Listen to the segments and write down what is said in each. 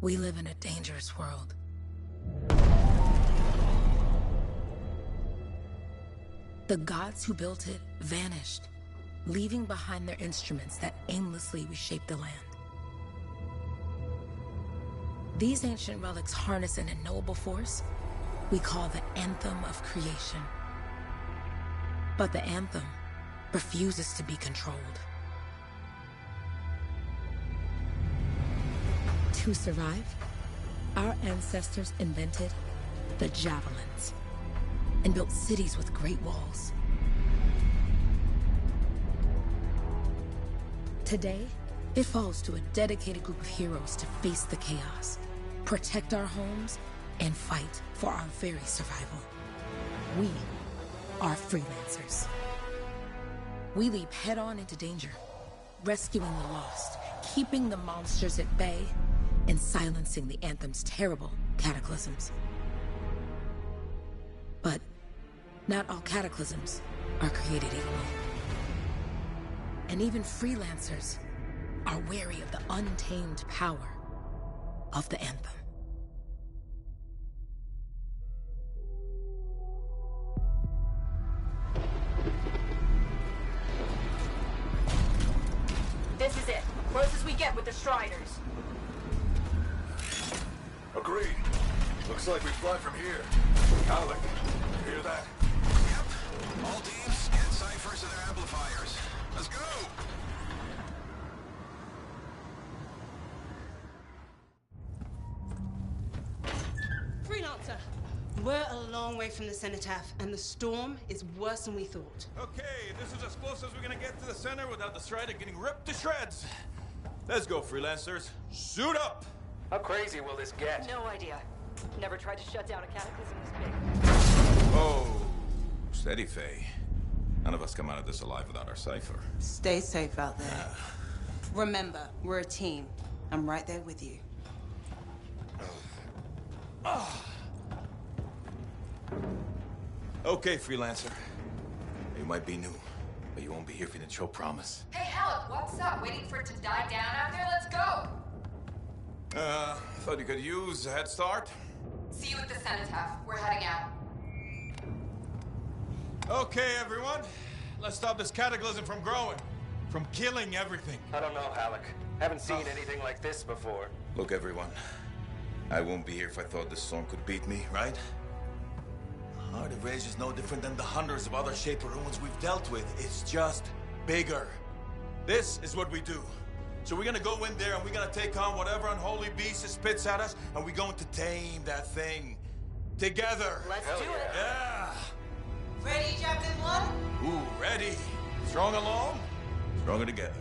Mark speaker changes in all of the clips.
Speaker 1: We live in a dangerous world. The gods who built it vanished, leaving behind their instruments that aimlessly reshape the land. These ancient relics harness an unknowable force we call the Anthem of Creation. But the Anthem refuses to be controlled. To survive, our ancestors invented the javelins and built cities with great walls. Today, it falls to a dedicated group of heroes to face the chaos, protect our homes, and fight for our very survival. We are freelancers. We leap head-on into danger, rescuing the lost, keeping the monsters at bay, and silencing the Anthem's terrible cataclysms. But not all cataclysms are created equal. And even freelancers are wary of the untamed power of the Anthem.
Speaker 2: This is it. Closest we get with the Striders.
Speaker 3: Agreed. Looks like we fly from here. Alec, you hear that?
Speaker 4: Yep. All teams, get ciphers to their amplifiers. Let's go!
Speaker 5: Freelancer! We're a long way from the cenotaph, and the storm is worse than we thought.
Speaker 6: Okay, this is as close as we're gonna get to the center without the Strider getting ripped to shreds. Let's go, freelancers. Suit up!
Speaker 7: How crazy will this get?
Speaker 2: No idea. Never tried to shut down a cataclysm this big.
Speaker 6: Oh, steady, Faye. None of us come out of this alive without our cipher.
Speaker 5: Stay safe out there. Remember, we're a team. I'm right there with you.
Speaker 6: Okay, freelancer. You might be new, but you won't be here if you didn't show promise.
Speaker 8: Hey, Alec, what's up? Waiting for it to die down out there? Let's go!
Speaker 6: Thought you could use a head start.
Speaker 8: See you at the cenotaph. We're heading out.
Speaker 6: Okay, everyone. Let's stop this cataclysm from growing. From killing everything.
Speaker 7: I don't know, Alec. Haven't seen anything like this before.
Speaker 6: Look, everyone. I won't be here if I thought this storm could beat me, right? Heart of Rage is no different than the hundreds of other Shaper ruins we've dealt with. It's just bigger. This is what we do. So we're gonna go in there and we're gonna take on whatever unholy beast it spits at us, and we're going to tame that thing. Together.
Speaker 2: Let's do it.
Speaker 6: Yeah.
Speaker 5: Ready, Javelin 1?
Speaker 6: Ooh, ready. Strong alone, stronger together.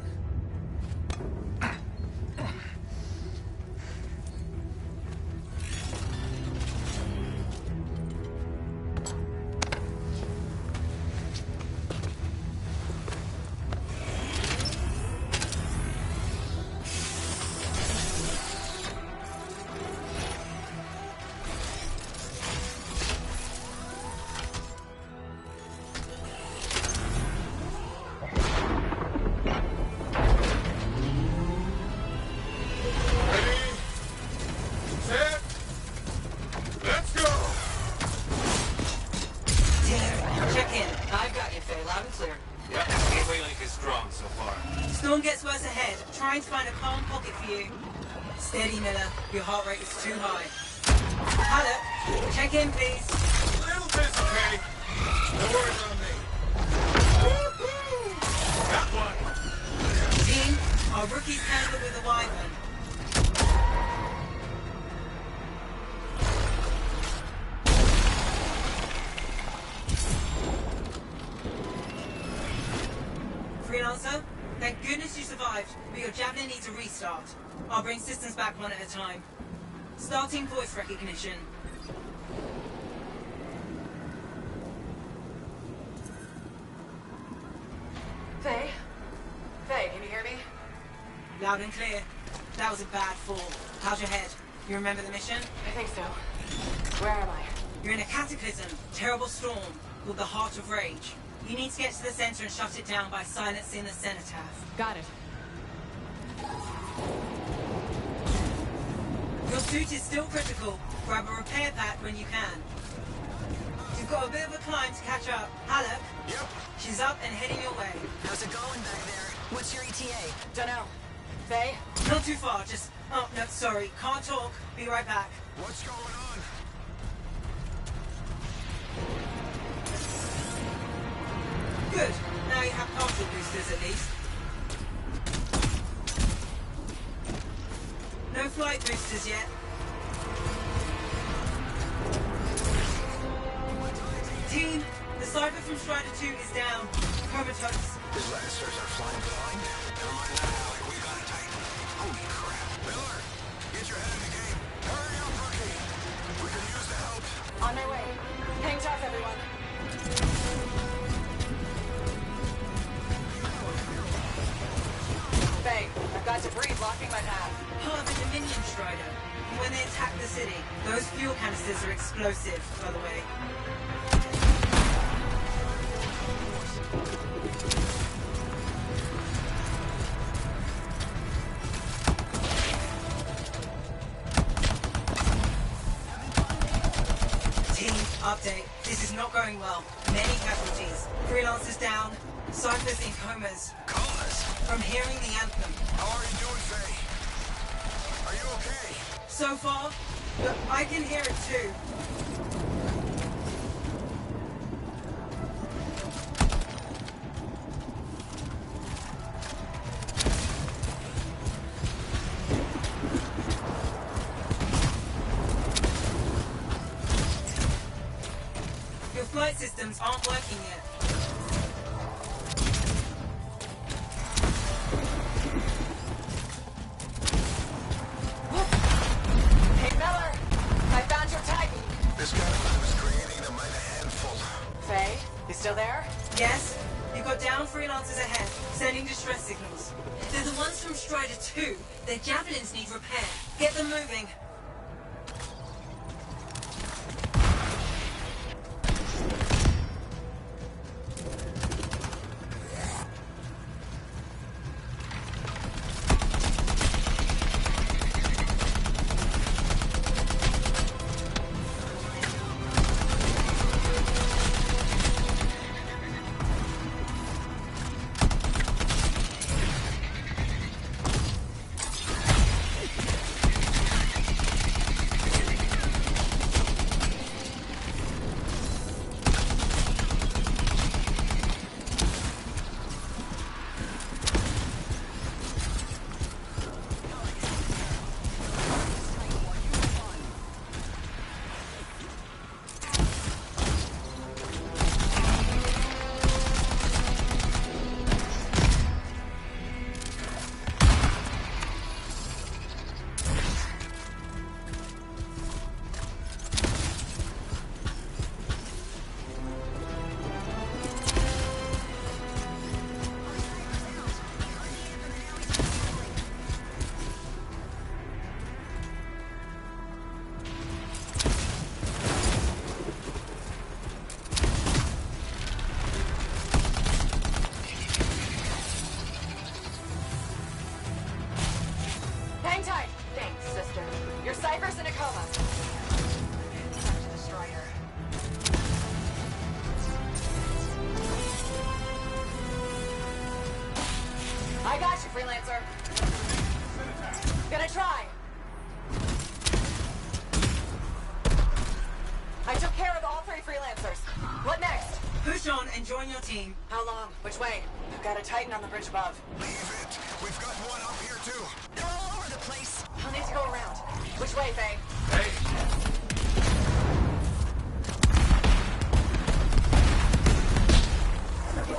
Speaker 5: Steady, Miller. Your heart rate is too high. Alec, check in, please.
Speaker 6: A little busy, Kay. No worries on me. Got one.
Speaker 5: Team, our rookies handled with a wyvern. Freelancer, thank goodness you survived, but your Javelin needs a restart. I'll bring systems back one at a time. Starting voice recognition.
Speaker 8: Faye? Faye, can you hear me?
Speaker 5: Loud and clear. That was a bad fall. How's your head? You remember the mission?
Speaker 8: I think so. Where am I?
Speaker 5: You're in a cataclysm, terrible storm, called the Heart of Rage. You need to get to the center and shut it down by silencing the cenotaph.
Speaker 8: Got it.
Speaker 5: Your suit is still critical. Grab a repair pack when you can. You've got a bit of a climb to catch up. Halleck?
Speaker 4: Yep.
Speaker 5: She's up and heading your way.
Speaker 9: How's it going back there? What's your ETA?
Speaker 2: Dunno. Faye?
Speaker 5: Not too far, just... Oh, no, sorry. Can't talk. Be right back.
Speaker 4: What's going on?
Speaker 5: Good. Now you have partial boosters at least. No flight boosters yet. Team, the Cypher from Strider 2 is down. Comatose.
Speaker 4: His lancers are flying blind. Never mind that, Alec. We got it tight. Holy crap. Miller, get your head in the game. Hurry up, rookie. We can use the help.
Speaker 2: On my way. Hang tough, everyone. Faye, I've got debris blocking my path.
Speaker 5: Part of the Dominion Strider. When they attack the city, those fuel canisters are explosive, by the way. Team, update. This is not going well. Many casualties. Freelancers down. Cyphers in comas.
Speaker 4: Comas?
Speaker 5: From hearing the anthem.
Speaker 4: How are you doing, Faye? Are you okay?
Speaker 5: So far, but I can hear it too. Your flight systems aren't working yet.
Speaker 2: Hey, Miller! I found your Titan!
Speaker 4: This guy was creating them by the handful.
Speaker 2: Faye, you still there?
Speaker 5: Yes? You've got down freelancers ahead, sending distress signals. They're the ones from Strider 2. Their javelins need repair. Get them moving.
Speaker 2: Hang tight! Thanks, sister. Your Cypher's in a coma. Time to destroy her. I got you, Freelancer. Gonna try. I took care of all 3 Freelancers. What next?
Speaker 5: Push on and join your team.
Speaker 2: How long? Which way? I've got a Titan on the bridge above.
Speaker 4: Leave it. We've got one up here, too.
Speaker 9: They're all over the place.
Speaker 2: I'll need to go around. Which way, Faye?
Speaker 3: Hey,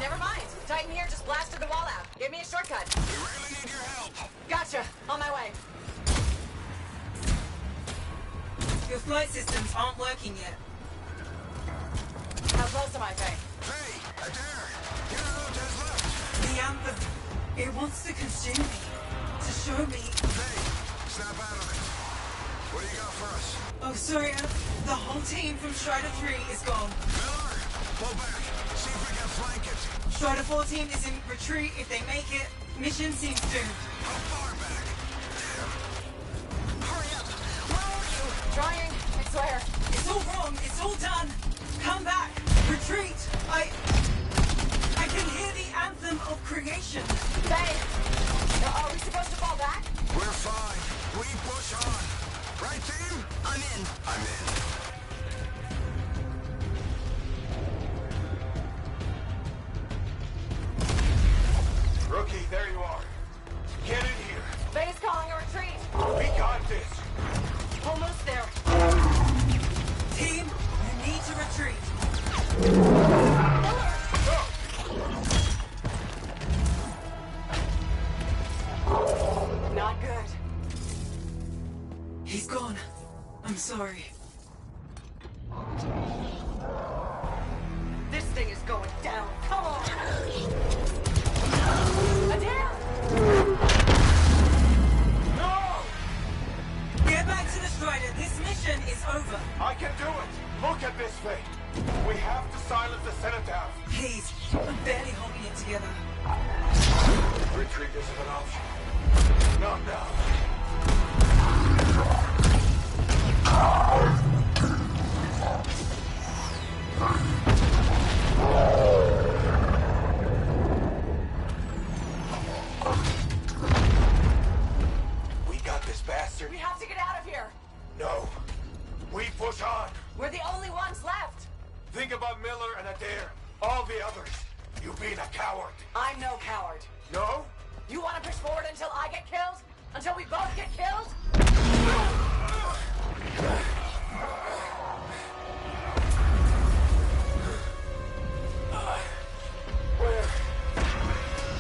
Speaker 2: Never mind. Titan here just blasted the wall out. Give me a shortcut.
Speaker 4: We really need your help.
Speaker 2: Gotcha. On my way.
Speaker 5: Your flight systems aren't working yet.
Speaker 2: How close am I, Faye?
Speaker 4: Faye, there. Get out to his left.
Speaker 5: The anthem. It wants to consume me. To show me.
Speaker 4: Faye, snap out of it. What do you got for us?
Speaker 5: Oh, sorry. The whole team from Strider 3 is gone.
Speaker 4: Miller, pull back. See if we can flank it.
Speaker 5: Strider 4 team is in retreat. If they make it, mission seems doomed.
Speaker 4: How far back?
Speaker 9: Hurry up.
Speaker 2: Trying, I swear.
Speaker 5: It's all wrong. It's all done. Come back. Retreat. I can hear the anthem of creation.
Speaker 2: Hey, are we supposed to fall back?
Speaker 4: We're fine. We push on. Right, team?
Speaker 9: I'm in.
Speaker 4: I'm in.
Speaker 3: Rookie, there you are. Get in here.
Speaker 2: Faye's calling a retreat.
Speaker 3: We got this.
Speaker 2: Almost there.
Speaker 5: Team, you need to retreat.
Speaker 2: Not good.
Speaker 5: He's gone. I'm sorry.
Speaker 2: This thing is going down. Come on. Adair!
Speaker 3: No!
Speaker 5: Get back to the Strider. This mission is over.
Speaker 3: I can do it. Look at this thing. We have to silence the Cenotaph.
Speaker 5: Please, I'm barely holding it together.
Speaker 3: Retreat isn't an option. Not now. We got this bastard.
Speaker 2: We have to get out of here.
Speaker 3: No. We push on.
Speaker 2: We're the only ones left.
Speaker 3: Think about Miller and Adair. All the others. You being a coward.
Speaker 2: I'm no coward.
Speaker 3: No?
Speaker 2: You want to push forward until I get killed? Until we both get killed?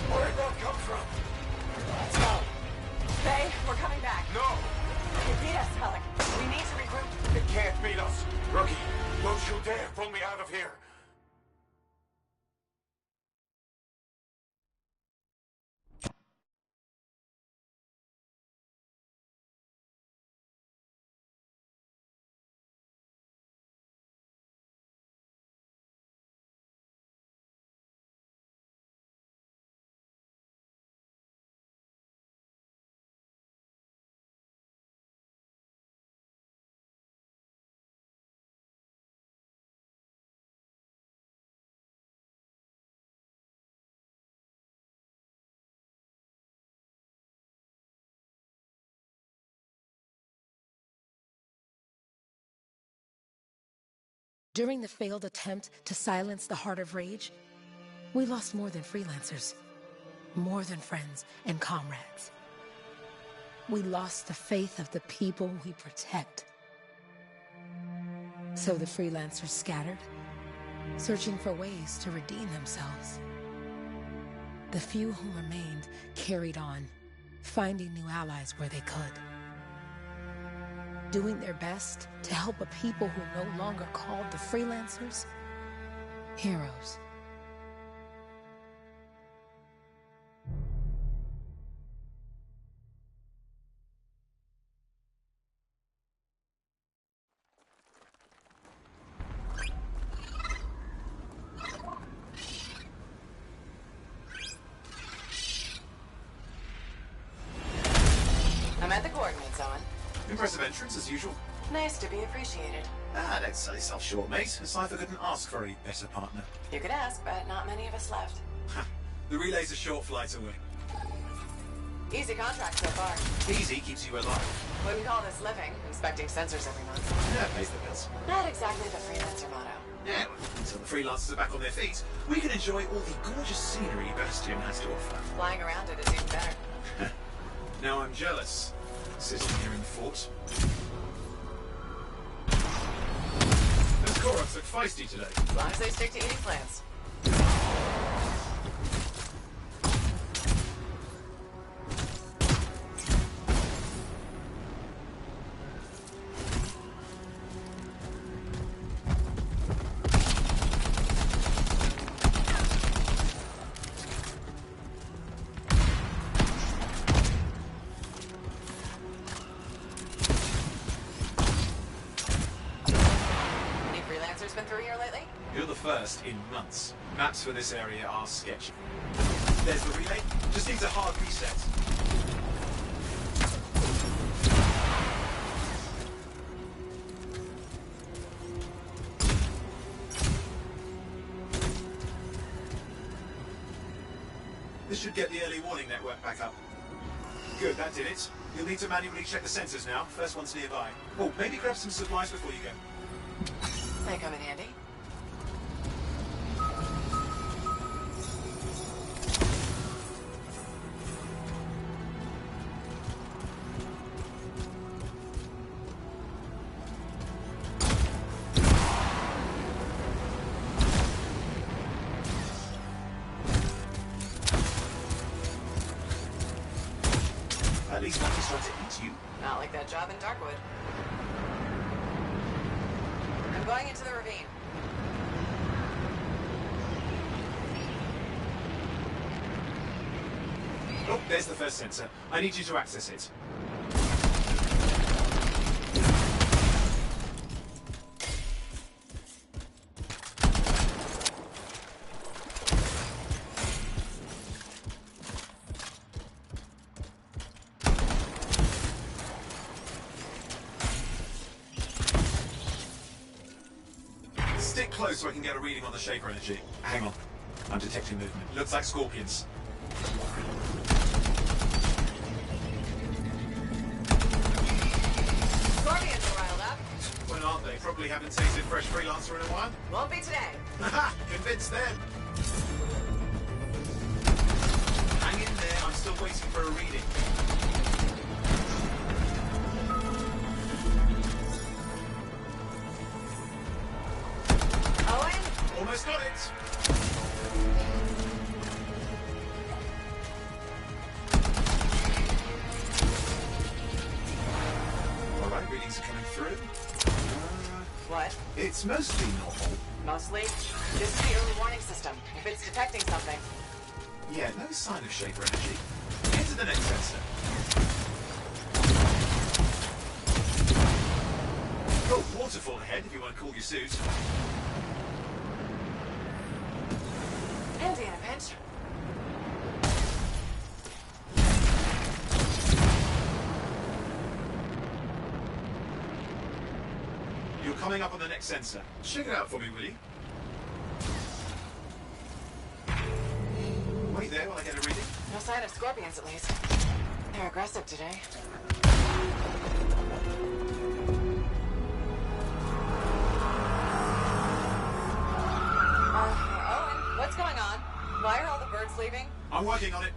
Speaker 3: Where'd that come from?
Speaker 2: Faye, we're coming back.
Speaker 3: No!
Speaker 2: You beat us, Alec. We need to regroup.
Speaker 3: It can't beat us. Rookie, don't you dare pull me out of here.
Speaker 1: During the failed attempt to silence the Heart of Rage, we lost more than freelancers, more than friends and comrades. We lost the faith of the people we protect. So the freelancers scattered, searching for ways to redeem themselves. The few who remained carried on, finding new allies where they could, doing their best to help a people who no longer called the freelancers heroes.
Speaker 2: I'm at the coordinates, Owen.
Speaker 10: Impressive entrance, as usual.
Speaker 2: Nice to be appreciated.
Speaker 10: Don't sell yourself short, mate. A cipher couldn't ask for a better partner.
Speaker 2: You could ask, but not many of us left.
Speaker 10: The relay's a short flight away.
Speaker 2: Easy contract so far.
Speaker 10: Easy keeps you alive.
Speaker 2: Wouldn't call this living, inspecting sensors every month.
Speaker 10: Yeah, pays the bills.
Speaker 2: Not exactly the freelancer motto.
Speaker 10: Yeah, until the freelancers are back on their feet, we can enjoy all the gorgeous scenery Bastion has to offer.
Speaker 2: Flying around it is even better.
Speaker 10: Now I'm jealous, sitting here in the fort. Those Koroks look feisty today.
Speaker 2: As long as they stick to eating plants. Been through here lately?
Speaker 10: You're the first in months. Maps for this area are sketchy. There's the relay. Just needs a hard reset. This should get the early warning network back up. Good, that did it. You'll need to manually check the sensors now. First one's nearby. Oh, maybe grab some supplies before you go.
Speaker 2: They come in handy.
Speaker 10: At least not to try to eat you.
Speaker 2: Not like that job in Darkwood. I'm going into the ravine.
Speaker 10: Oh, there's the first sensor. I need you to access it. Stick close so I can get a reading on the Shaper energy. Hang on. I'm detecting movement. Looks like scorpions.
Speaker 2: Scorpions are riled up.
Speaker 10: When aren't they? Probably haven't tasted fresh freelancer in a while.
Speaker 2: Won't be today.
Speaker 10: Haha! Convince them! Hang in there. I'm still waiting for a reading.
Speaker 2: Owen?
Speaker 10: Almost got it! Alright, readings are coming through.
Speaker 2: What?
Speaker 10: It's mostly normal.
Speaker 2: Mostly. This is the early warning system. If it's detecting something.
Speaker 10: Yeah, no sign of Shaper energy. Head to the next sensor. Oh, waterfall ahead if you want to cool your suit.
Speaker 2: Handy in a pinch.
Speaker 10: You're coming up on the next sensor. Check it out for me, will you? Wait there while I get a reading.
Speaker 2: No sign of scorpions, at least. They're aggressive today. Owen, what's going on? Why are all the birds leaving?
Speaker 10: I'm working on it.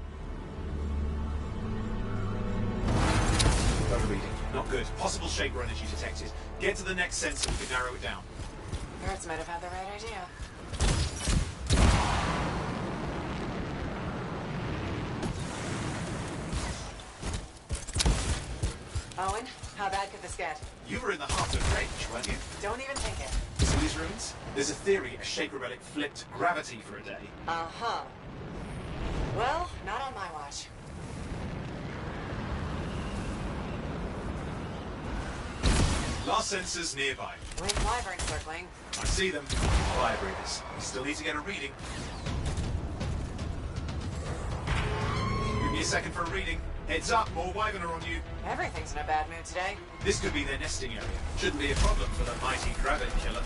Speaker 10: Got a reading. Not good. Possible Shaper energy detected. Get to the next sensor, we can narrow it down.
Speaker 2: Birds might have had the right idea. Owen, how bad could this get?
Speaker 10: You were in the heart of range, weren't you?
Speaker 2: Don't even think it.
Speaker 10: See these ruins? There's a theory a Shaper relic flipped gravity for a day.
Speaker 2: Uh-huh. Well, not on my watch.
Speaker 10: Last sensor's nearby.
Speaker 2: With wyvern circling.
Speaker 10: I see them. Fire breathers. We still need to get a reading. Give me a second for a reading. Heads up, more wyvern are on you.
Speaker 2: Everything's in a bad mood today.
Speaker 10: This could be their nesting area. Shouldn't be a problem for the mighty grabbit killer.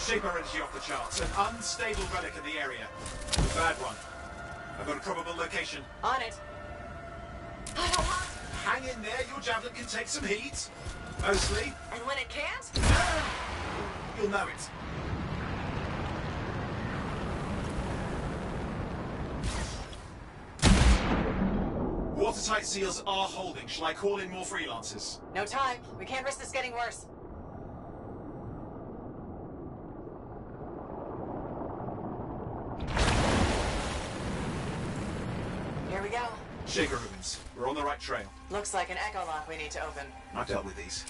Speaker 10: Shaper energy off the charts. An unstable relic in the area. A bad one. I've got a probable location.
Speaker 2: On it.
Speaker 10: Hang in there, your javelin can take some heat. Mostly.
Speaker 2: And when it can't?
Speaker 10: You'll know it. Watertight seals are holding. Shall I call in more freelancers?
Speaker 2: No time. We can't risk this getting worse.
Speaker 10: Shaker ruins. We're on the right trail.
Speaker 2: Looks like an echo lock we need to open.
Speaker 10: I've dealt with these.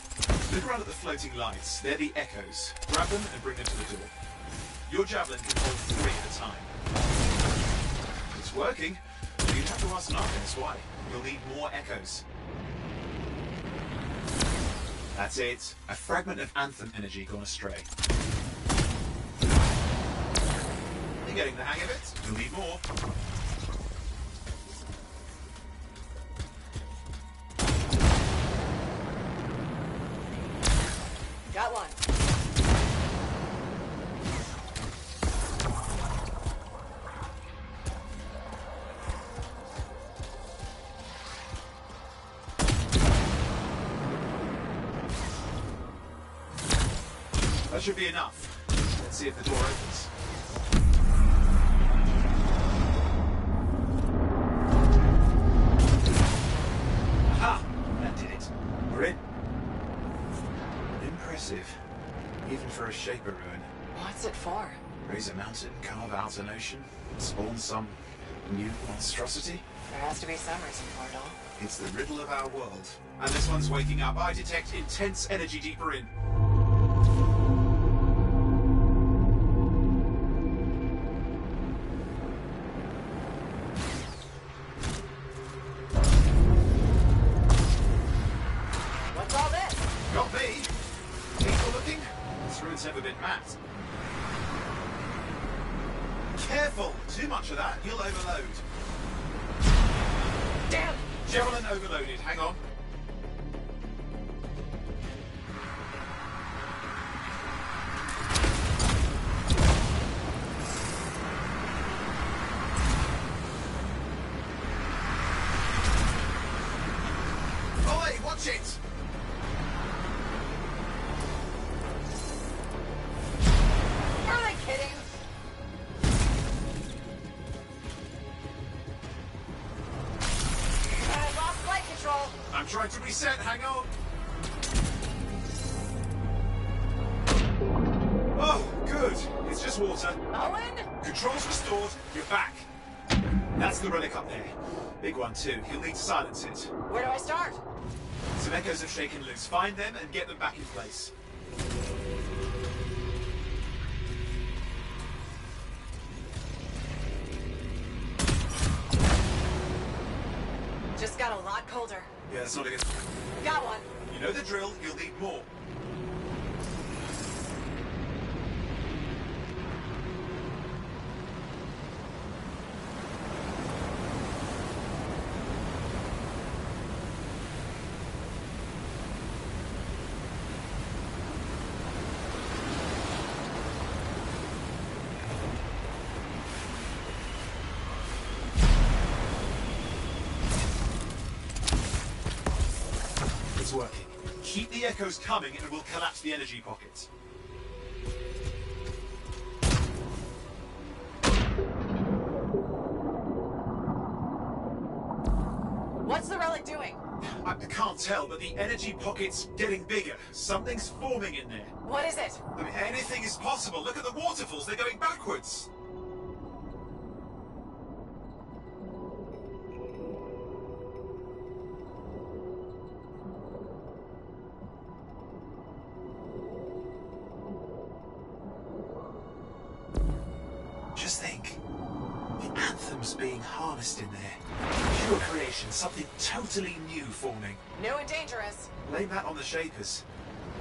Speaker 10: Look around at the floating lights. They're the echoes. Grab them and bring them to the door. Your javelin can hold 3 at a time. It's working. You'd have to ask an alchemist why. You'll need more echoes. That's it. A fragment of Anthem energy gone astray. You're getting the hang of it. You'll need more.
Speaker 2: Got one.
Speaker 10: That should be enough. Let's see if the door opens. Aha! That did it. We're in. Impressive. Even for a Shaper ruin.
Speaker 2: What's it for?
Speaker 10: Raise a mountain, carve out an ocean, spawn some new monstrosity.
Speaker 2: There has to be some reason for it all.
Speaker 10: It's the riddle of our world. And this one's waking up. I detect intense energy deeper in.
Speaker 2: What's all this?
Speaker 10: Got me. People looking? This ruin's never been mapped. Careful! Too much of that, you'll overload.
Speaker 2: Damn!
Speaker 10: Javelin overloaded, hang on. Oi, watch it!
Speaker 2: Are they kidding? I lost flight control.
Speaker 10: I'm trying to reset, hang on. Oh, good. It's just water.
Speaker 2: Owen?
Speaker 10: Controls restored, you're back. That's the relic up there. Big one too, you'll need to silence it.
Speaker 2: Where do I start?
Speaker 10: Some echoes have shaken loose. Find them and get them back in place.
Speaker 2: Just got a lot colder.
Speaker 10: Yeah, that's not a good...
Speaker 2: Got one.
Speaker 10: You know the drill, you'll need more. It's working. Keep the echoes coming and we'll collapse the energy pockets.
Speaker 2: What's the relic doing?
Speaker 10: I can't tell, but the energy pocket's getting bigger. Something's forming in there.
Speaker 2: What is it?
Speaker 10: I mean, anything is possible. Look at the waterfalls, they're going backwards. Just think. The anthem's being harnessed in there. Pure creation, something totally new forming.
Speaker 2: New and dangerous.
Speaker 10: Blame that on the Shapers.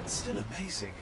Speaker 10: It's still amazing.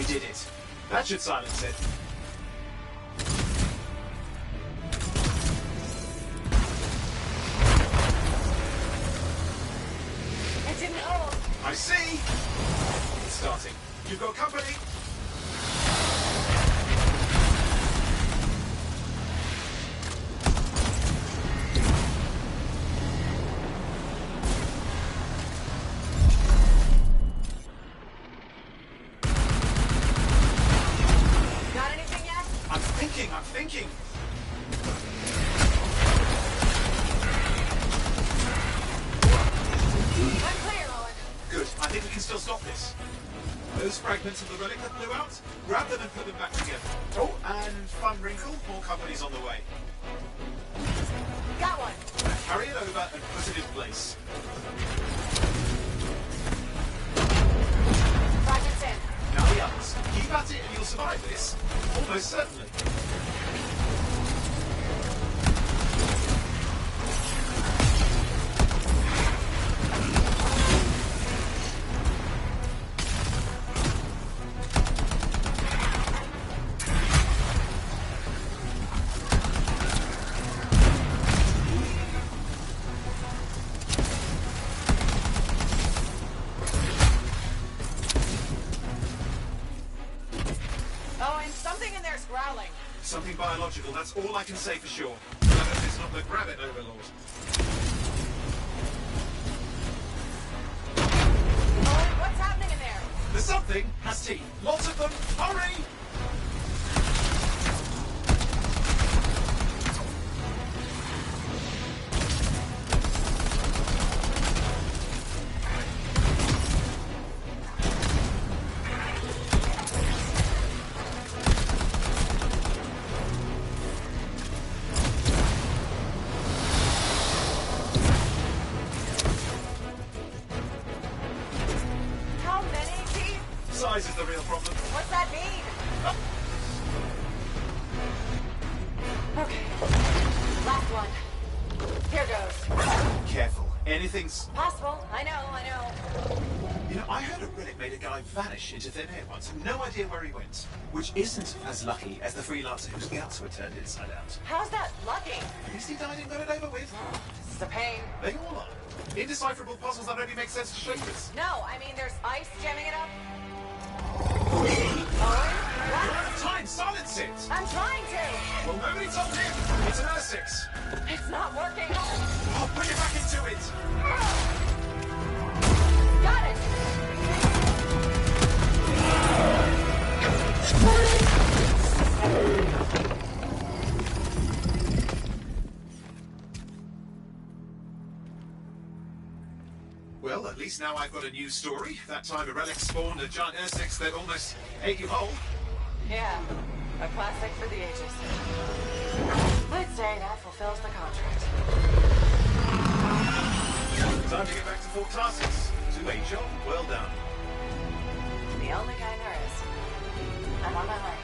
Speaker 10: You did it. That should silence it.
Speaker 2: It didn't hold.
Speaker 10: I see. It's starting. You've got company.
Speaker 2: Got anything yet?
Speaker 10: I'm thinking.
Speaker 2: I'm clear, Owen.
Speaker 10: Good. I think we can still stop this. Those fragments of the relic that blew out, grab them and put them back together. Oh, and fun wrinkle, more company's on the way.
Speaker 2: Got one.
Speaker 10: Now carry it over and put it in place.
Speaker 2: Fragments in.
Speaker 10: Now the others. Keep at it and you'll survive this. Almost certainly.
Speaker 2: Owen, something in there's growling.
Speaker 10: Something biological, that's all I can say for sure. I hope it's not the Grabbit Overlord.
Speaker 2: Owen, what's happening in there?
Speaker 10: The something has teeth. Lots of them. Hurry!
Speaker 2: How many teeth?
Speaker 10: Size is the real problem.
Speaker 2: What's that mean? Okay. Last one. Here goes.
Speaker 10: Careful. Anything's...
Speaker 2: Possible. I know.
Speaker 10: You know, I heard a relic made a guy vanish into thin air once. No idea where he went. Which isn't as lucky as the freelancer whose guts were turned inside out.
Speaker 2: How's that lucky?
Speaker 10: At least he died and got it over with.
Speaker 2: This is a pain.
Speaker 10: They all are. Indecipherable puzzles that only make sense to shapers.
Speaker 2: No, I mean there's ice jamming it up. Owen?
Speaker 10: We're
Speaker 2: What?
Speaker 10: out of time. Silence it.
Speaker 2: I'm trying to.
Speaker 10: Well, nobody told him. It's an R6.
Speaker 2: It's not working.
Speaker 10: I'll put it back into it.
Speaker 2: Got it.
Speaker 10: Well, at least now I've got a new story. That time a relic spawned a giant R6 that almost ate you whole.
Speaker 2: Yeah, a classic for the ages. I'd say that fulfills the contract.
Speaker 10: Time to get back to Fort Tarsus. To a job well done.
Speaker 2: The only kind there is. I'm on my way.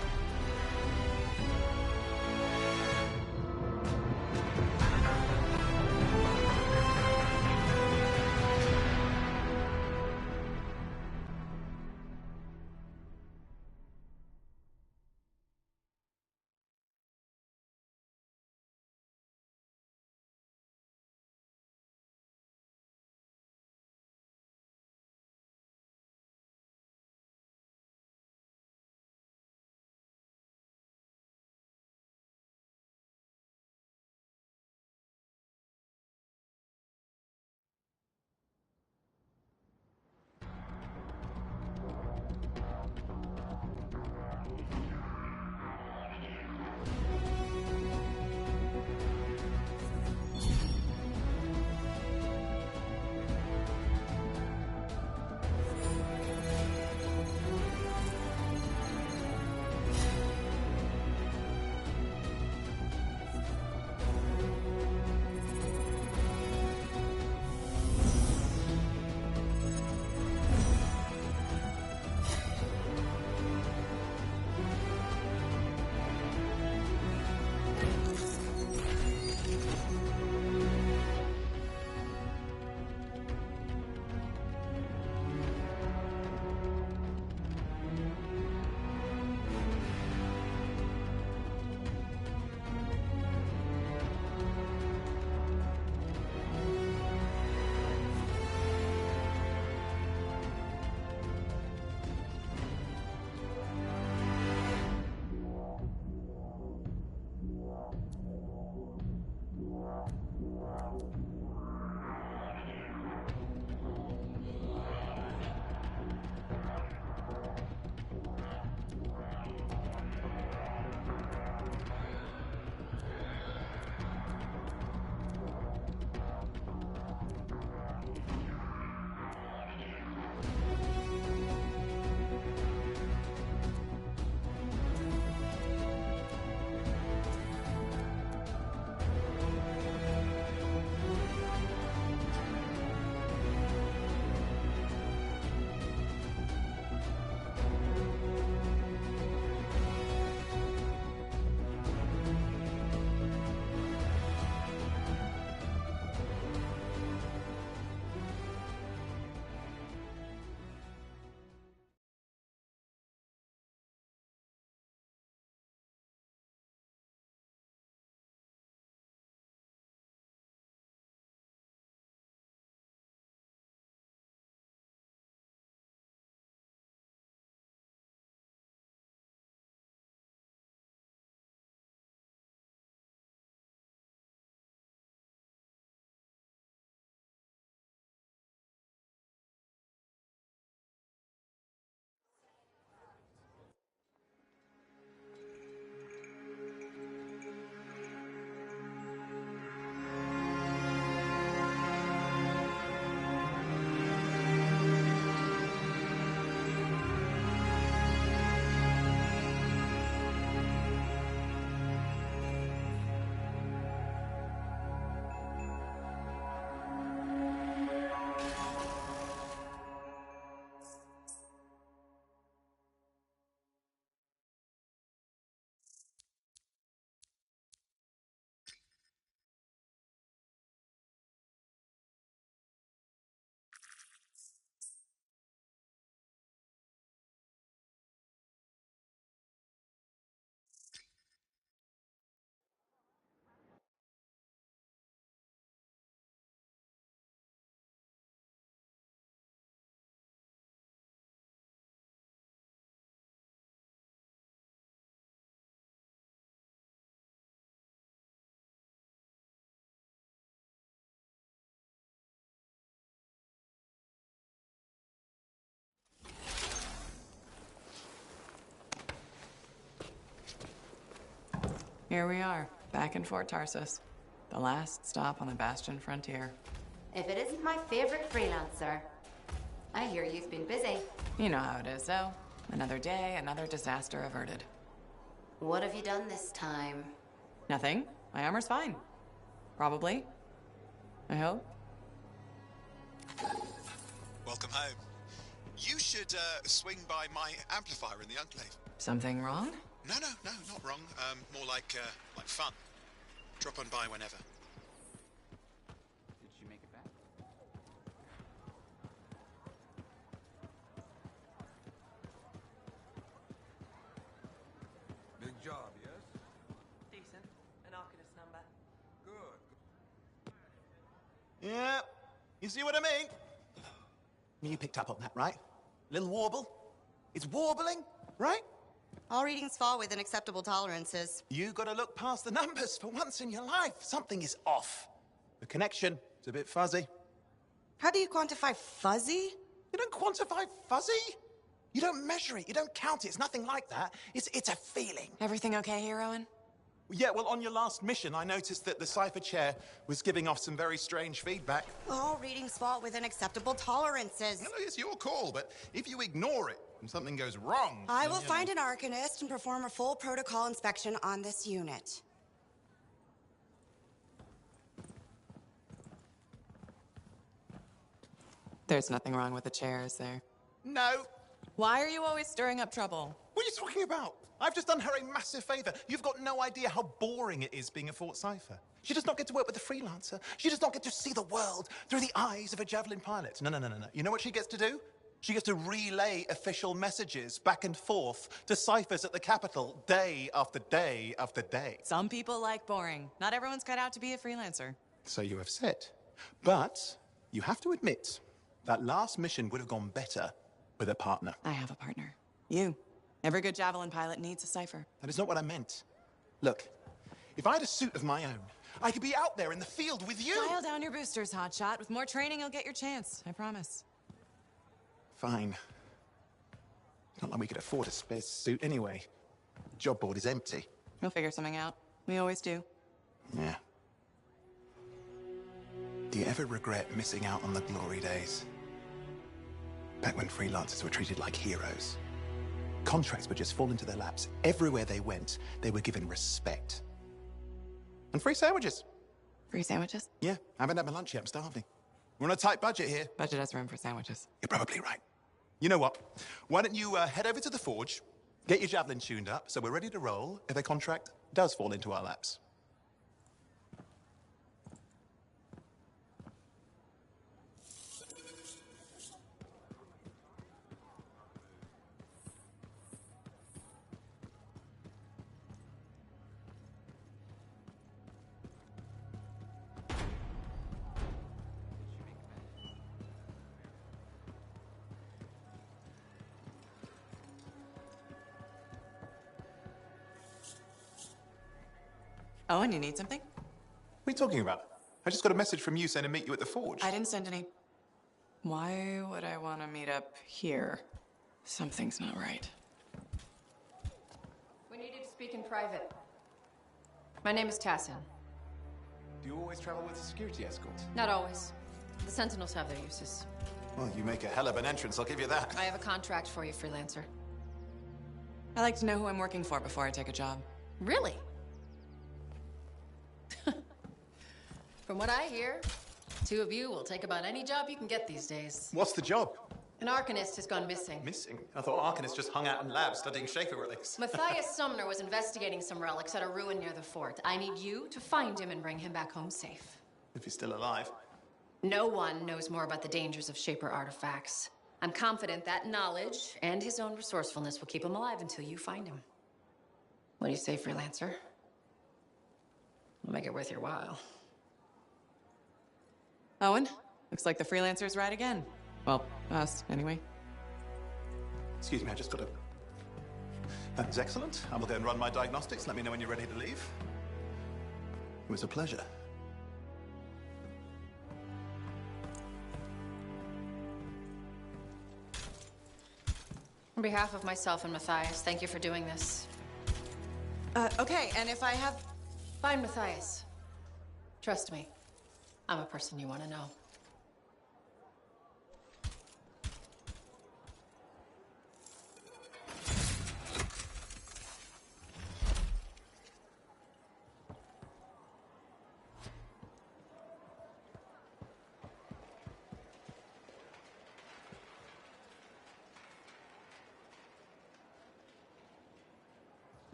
Speaker 11: Here we are, back in Fort Tarsus. The last stop on the Bastion frontier.
Speaker 12: If it isn't my favorite freelancer. I hear you've been busy.
Speaker 11: You know how it is, though. Another day, another disaster averted.
Speaker 12: What have you done this time?
Speaker 11: Nothing. My armor's fine. Probably. I hope.
Speaker 13: Welcome home. You should swing by my amplifier in the Enclave.
Speaker 11: Something wrong?
Speaker 13: No, not wrong. More like fun. Drop on by whenever.
Speaker 14: Did she make it back?
Speaker 3: Big job, yes?
Speaker 2: Decent. An Arcanist number.
Speaker 3: Good.
Speaker 15: Yeah, you see what I mean? You picked up on that, right? Little warble. It's warbling, right?
Speaker 16: All readings fall within acceptable tolerances.
Speaker 15: You gotta look past the numbers for once in your life. Something is off. The connection is a bit fuzzy.
Speaker 16: How do you quantify fuzzy?
Speaker 15: You don't quantify fuzzy? You don't measure it, you don't count it, it's nothing like that. It's a feeling.
Speaker 11: Everything okay here, Owen?
Speaker 15: Yeah, well, on your last mission, I noticed that the cipher chair was giving off some very strange feedback.
Speaker 16: All readings fall within acceptable tolerances.
Speaker 13: No, it's your call, but if you ignore it and something goes wrong...
Speaker 16: I will find an Arcanist and perform a full protocol inspection on this unit.
Speaker 11: There's nothing wrong with the chair, is there?
Speaker 15: No.
Speaker 11: Why are you always stirring up trouble?
Speaker 15: What are you talking about? I've just done her a massive favor. You've got no idea how boring it is being a Fort Cipher. She does not get to work with a freelancer. She does not get to see the world through the eyes of a Javelin pilot. No. You know what she gets to do? She gets to relay official messages back and forth to ciphers at the Capitol day after day after day.
Speaker 11: Some people like boring. Not everyone's cut out to be a freelancer.
Speaker 15: So you have said. But you have to admit, that last mission would have gone better with a partner.
Speaker 11: I have a partner. You. Every good Javelin pilot needs a cipher.
Speaker 15: That is not what I meant. Look, if I had a suit of my own, I could be out there in the field with you.
Speaker 11: Dial down your boosters, hotshot. With more training, you'll get your chance. I promise.
Speaker 15: Fine. Not like we could afford a spare suit anyway. The job board is empty.
Speaker 11: We'll figure something out. We always do.
Speaker 15: Yeah. Do you ever regret missing out on the glory days? Back when freelancers were treated like heroes. Contracts would just fall into their laps. Everywhere they went, they were given respect. And free sandwiches.
Speaker 11: Free sandwiches?
Speaker 15: Yeah, I haven't had my lunch yet. I'm starving. We're on a tight budget here.
Speaker 11: Budget has room for sandwiches.
Speaker 15: You're probably right. You know what? Why don't you head over to the forge, get your Javelin tuned up, so we're ready to roll if a contract does fall into our laps.
Speaker 11: Oh, and you need something?
Speaker 15: What are you talking about? I just got a message from you saying to meet you at the forge.
Speaker 11: I didn't send any. Why would I want to meet up here? Something's not right.
Speaker 17: We need you to speak in private. My name is Tassin.
Speaker 15: Do you always travel with a security escort?
Speaker 17: Not always. The Sentinels have their uses.
Speaker 15: Well, you make a hell of an entrance, I'll give you that.
Speaker 17: I have a contract for you, freelancer.
Speaker 11: I like to know who I'm working for before I take a job.
Speaker 17: Really? From what I hear, two of you will take about any job you can get these days.
Speaker 15: What's the job?
Speaker 17: An Arcanist has gone missing.
Speaker 15: Missing? I thought Arcanists just hung out in labs studying Shaper relics.
Speaker 17: Matthias Sumner was investigating some relics at a ruin near the fort. I need you to find him and bring him back home safe.
Speaker 15: If he's still alive.
Speaker 17: No one knows more about the dangers of Shaper artifacts. I'm confident that knowledge and his own resourcefulness will keep him alive until you find him. What do you say, freelancer? We'll make it worth your while.
Speaker 11: Owen, looks like the freelancer's right again. Well, us, anyway.
Speaker 15: Excuse me, I just got a... That was excellent. I will go and run my diagnostics. Let me know when you're ready to leave. It was a pleasure.
Speaker 17: On behalf of myself and Matthias, thank you for doing this.
Speaker 16: Okay, and if I have...
Speaker 17: Fine, Matthias. Trust me, I'm a person you want to know.